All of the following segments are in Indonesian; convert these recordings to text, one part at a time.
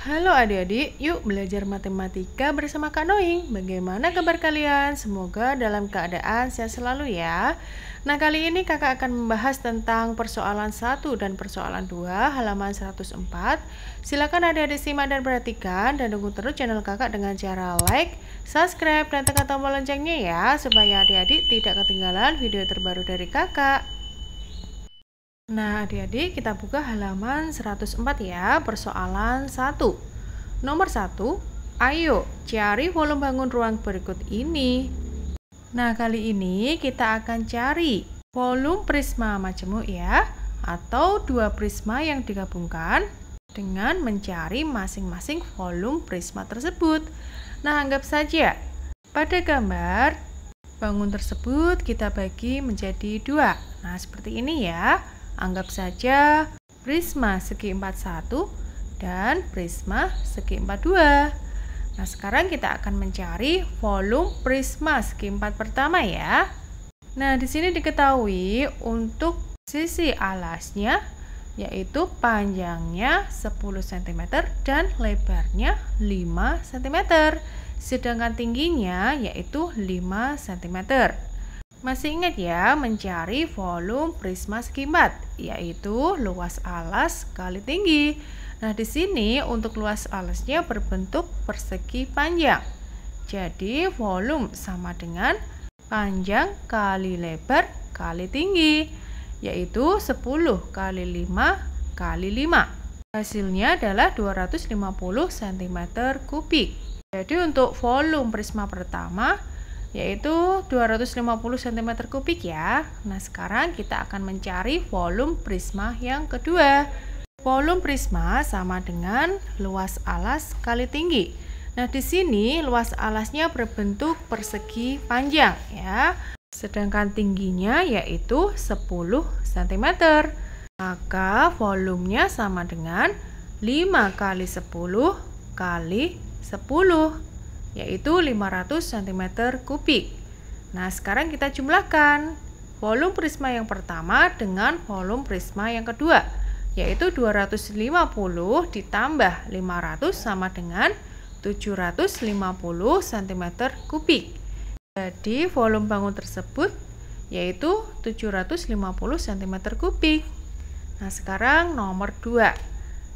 Halo adik-adik, yuk belajar matematika bersama Kak Noing. Bagaimana kabar kalian? Semoga dalam keadaan sehat selalu ya. Nah, kali ini kakak akan membahas tentang persoalan 1 dan persoalan 2 halaman 104. Silakan adik-adik simak dan perhatikan dan dukung terus channel kakak dengan cara like, subscribe, dan tekan tombol loncengnya ya, supaya adik-adik tidak ketinggalan video terbaru dari kakak. Nah, adik-adik kita buka halaman 104 ya, persoalan 1. Nomor 1, ayo cari volume bangun ruang berikut ini. Nah, kali ini kita akan cari volume prisma majemuk ya, atau dua prisma yang digabungkan dengan mencari masing-masing volume prisma tersebut. Nah, anggap saja pada gambar bangun tersebut kita bagi menjadi dua. Nah, seperti ini ya. Anggap saja prisma segi 41 dan prisma segi 42. Nah, sekarang kita akan mencari volume prisma segi 4 pertama ya. Nah, di sini diketahui untuk sisi alasnya yaitu panjangnya 10 cm dan lebarnya 5 cm. Sedangkan tingginya yaitu 5 cm. Masih ingat ya mencari volume prisma segi 4, yaitu luas alas kali tinggi. Nah, di sini untuk luas alasnya berbentuk persegi panjang. Jadi volume sama dengan panjang kali lebar kali tinggi, yaitu 10 kali 5 kali 5. Hasilnya adalah 250 cm3. Jadi untuk volume prisma pertama yaitu 250 cm3 ya. Nah, sekarang kita akan mencari volume prisma yang kedua. Volume prisma sama dengan luas alas kali tinggi. Nah, di sini luas alasnya berbentuk persegi panjang ya. Sedangkan tingginya yaitu 10 cm. Maka volumenya sama dengan 5 kali 10 kali 10. Yaitu 500 cm3. Nah, sekarang kita jumlahkan volume prisma yang pertama dengan volume prisma yang kedua, yaitu 250 ditambah 500 sama dengan 750 cm3. Jadi volume bangun tersebut yaitu 750 cm3. Nah, sekarang nomor 2.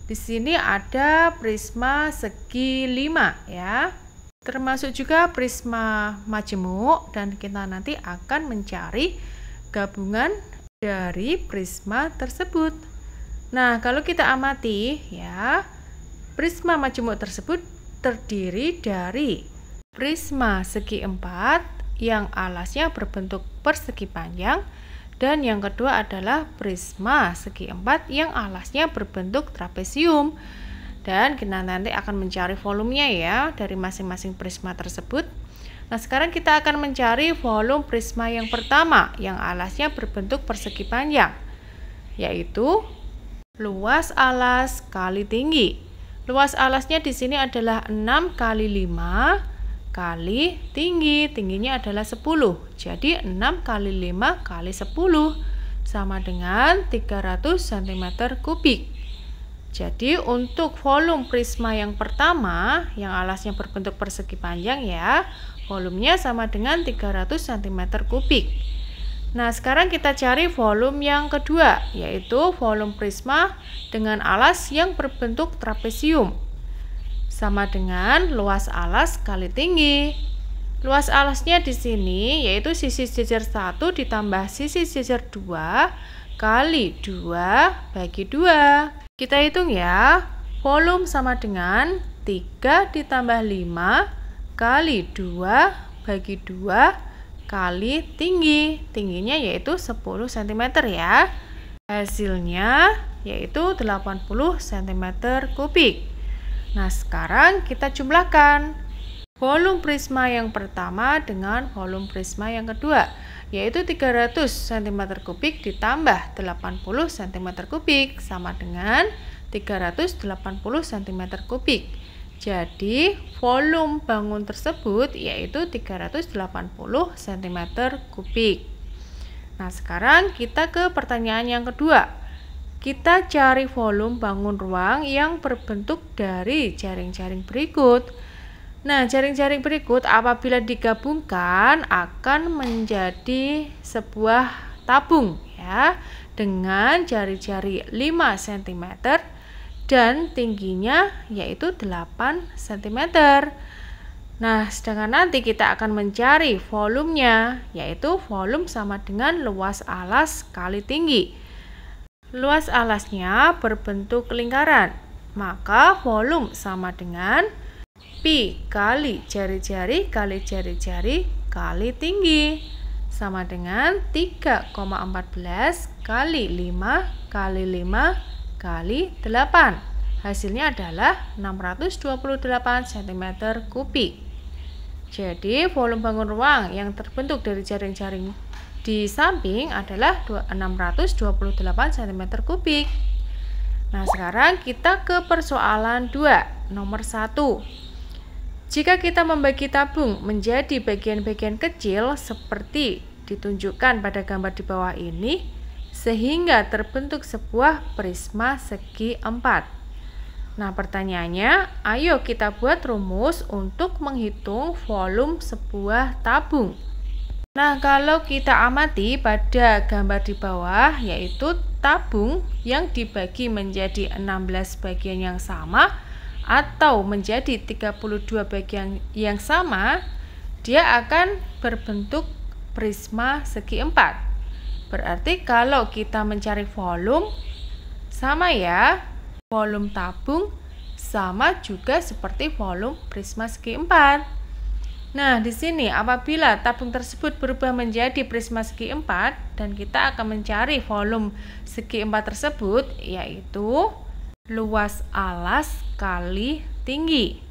Di sini ada prisma segi 5 ya. Termasuk juga prisma majemuk, dan kita nanti akan mencari gabungan dari prisma tersebut. Nah, kalau kita amati ya, prisma majemuk tersebut terdiri dari prisma segi 4 yang alasnya berbentuk persegi panjang, dan yang kedua adalah prisma segi 4 yang alasnya berbentuk trapesium. Dan kita nanti akan mencari volumenya ya dari masing-masing prisma tersebut. Nah, sekarang kita akan mencari volume prisma yang pertama yang alasnya berbentuk persegi panjang, yaitu luas alas kali tinggi. Luas alasnya di sini adalah 6 kali 5 kali tinggi. Tingginya adalah 10. Jadi 6 kali 5 kali 10 sama dengan 300 cm3. Jadi untuk volume prisma yang pertama yang alasnya berbentuk persegi panjang ya, volumenya sama dengan 300 cm3. Nah, sekarang kita cari volume yang kedua, yaitu volume prisma dengan alas yang berbentuk trapesium. Sama dengan luas alas kali tinggi. Luas alasnya di sini yaitu sisi jejer 1 ditambah sisi jejer 2 kali 2 bagi 2. Kita hitung ya, volume sama dengan 3 ditambah 5 kali 2 bagi 2 kali tinggi. Tingginya yaitu 10 cm ya. Hasilnya yaitu 80 cm3. Nah, sekarang kita jumlahkan volume prisma yang pertama dengan volume prisma yang kedua, yaitu 300 cm3 ditambah 80 cm3 sama dengan 380 cm3. Jadi volume bangun tersebut yaitu 380 cm3. Nah, sekarang kita ke pertanyaan yang kedua. kita cari volume bangun ruang yang berbentuk dari jaring-jaring berikut. Nah, jaring-jaring berikut apabila digabungkan akan menjadi sebuah tabung ya, dengan jari-jari 5 cm dan tingginya yaitu 8 cm. Nah, sedangkan nanti kita akan mencari volumenya, yaitu volume sama dengan luas alas kali tinggi. Luas alasnya berbentuk lingkaran, maka volume sama dengan Pi kali jari-jari kali jari-jari kali tinggi, sama dengan 3,14 kali 5 kali 5 kali 8. Hasilnya adalah 628 cm3. Jadi volume bangun ruang yang terbentuk dari jaring-jaring di samping adalah 628 cm3. Nah, sekarang kita ke persoalan 2, nomor 1. Jika kita membagi tabung menjadi bagian-bagian kecil seperti ditunjukkan pada gambar di bawah ini, sehingga terbentuk sebuah prisma segi 4. Nah, pertanyaannya, ayo kita buat rumus untuk menghitung volume sebuah tabung. Nah, kalau kita amati pada gambar di bawah, yaitu tabung yang dibagi menjadi 16 bagian yang sama atau menjadi 32 bagian yang sama, dia akan berbentuk prisma segi 4. Berarti kalau kita mencari volume, sama ya, volume tabung sama juga seperti volume prisma segi 4. Nah, di sini apabila tabung tersebut berubah menjadi prisma segi 4 dan kita akan mencari volume segi 4 tersebut, yaitu luas alas kali tinggi.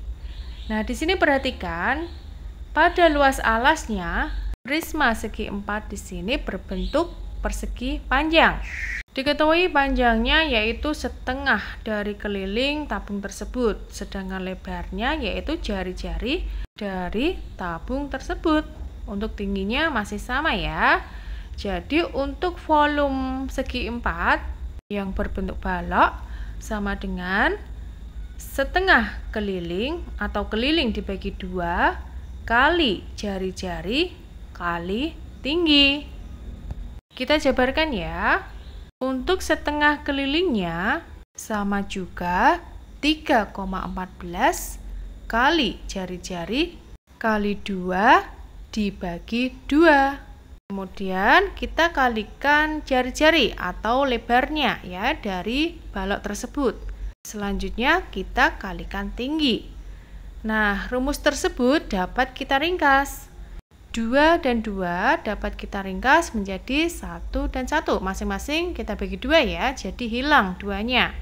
Nah, di sini perhatikan pada luas alasnya prisma segi 4 di sini berbentuk persegi panjang. Diketahui panjangnya yaitu setengah dari keliling tabung tersebut, sedangkan lebarnya yaitu jari-jari dari tabung tersebut. Untuk tingginya masih sama ya. Jadi untuk volume segi 4 yang berbentuk balok sama dengan setengah keliling atau keliling dibagi 2 kali jari-jari kali tinggi. Kita jabarkan ya. Untuk setengah kelilingnya sama juga 3,14 kali jari-jari kali 2 dibagi 2. Kemudian kita kalikan jari-jari atau lebarnya ya dari balok tersebut. Selanjutnya kita kalikan tinggi. Nah, rumus tersebut dapat kita ringkas. 2 dan 2 dapat kita ringkas menjadi 1 dan 1. Masing-masing kita bagi 2 ya, jadi hilang 2-nya.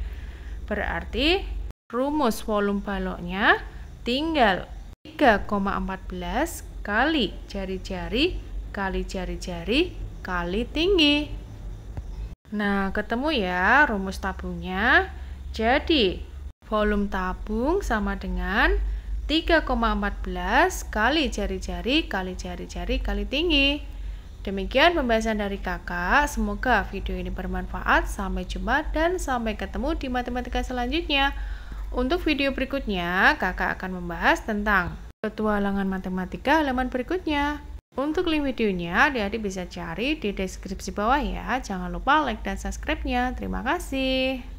Berarti rumus volume baloknya tinggal 3,14 kali jari-jari kali jari-jari kali tinggi. Nah, ketemu ya rumus tabungnya. Jadi volume tabung sama dengan 3,14 kali jari-jari kali jari-jari kali tinggi. Demikian pembahasan dari kakak. Semoga video ini bermanfaat. Sampai jumpa dan sampai ketemu di matematika selanjutnya. Untuk video berikutnya, kakak akan membahas tentang petualangan matematika halaman berikutnya. Untuk link videonya, adik-adik bisa cari di deskripsi bawah ya. Jangan lupa like dan subscribe-nya. Terima kasih.